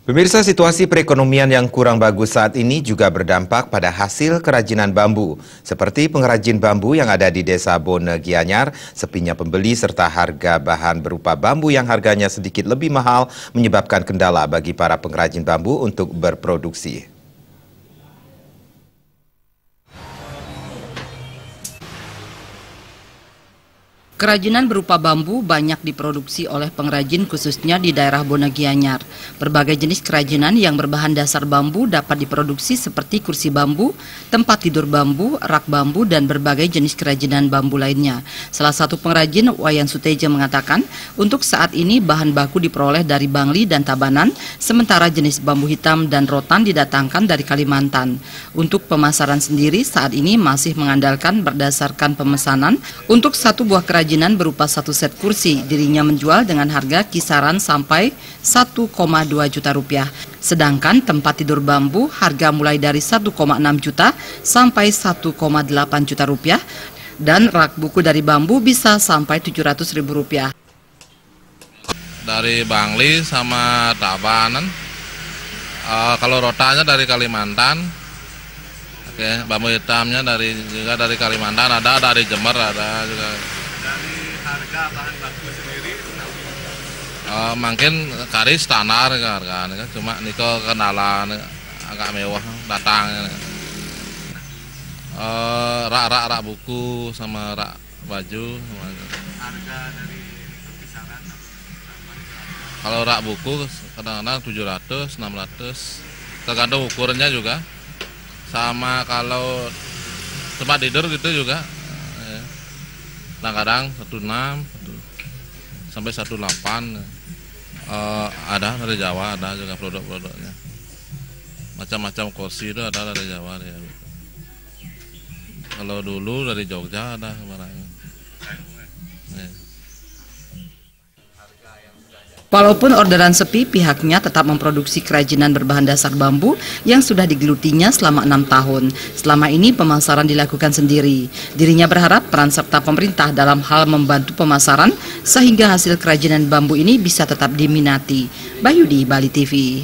Pemirsa, situasi perekonomian yang kurang bagus saat ini juga berdampak pada hasil kerajinan bambu. Seperti pengrajin bambu yang ada di Desa Bone Gianyar, sepinya pembeli serta harga bahan berupa bambu yang harganya sedikit lebih mahal menyebabkan kendala bagi para pengrajin bambu untuk berproduksi. Kerajinan berupa bambu banyak diproduksi oleh pengrajin khususnya di daerah Bone Gianyar. Berbagai jenis kerajinan yang berbahan dasar bambu dapat diproduksi seperti kursi bambu, tempat tidur bambu, rak bambu, dan berbagai jenis kerajinan bambu lainnya. Salah satu pengrajin, Wayan Suteja, mengatakan untuk saat ini bahan baku diperoleh dari Bangli dan Tabanan, sementara jenis bambu hitam dan rotan didatangkan dari Kalimantan. Untuk pemasaran sendiri saat ini masih mengandalkan berdasarkan pemesanan. Untuk satu buah kerajinan berupa satu set kursi, dirinya menjual dengan harga kisaran sampai 1,2 juta rupiah. Sedangkan tempat tidur bambu harga mulai dari 1,6 juta sampai 1,8 juta rupiah. Dan rak buku dari bambu bisa sampai 700 ribu rupiah. Dari Bangli sama Tabanan, kalau rotanya dari Kalimantan. Oke, bambu hitamnya juga dari Kalimantan, ada dari Jember, ada juga. Dari harga bahan baku sendiri, mungkin kari standar harganya, cuma niko kenalan agak mewah datang. Rak buku sama rak baju. harga dari kisaran. Kalau rak buku kadang-kadang 700, 600, tergantung ukurannya juga. Sama kalau tempat tidur gitu juga. Kadang-kadang 16 sampai 18. Ada dari Jawa, ada juga produk-produknya. Macam-macam kursi itu ada dari Jawa ya. Kalau dulu dari Jogja ada barangnya. Ya. Walaupun orderan sepi, pihaknya tetap memproduksi kerajinan berbahan dasar bambu yang sudah digelutinya selama 6 tahun. Selama ini pemasaran dilakukan sendiri. Dirinya berharap peran serta pemerintah dalam hal membantu pemasaran sehingga hasil kerajinan bambu ini bisa tetap diminati. Bayudi, Bali TV.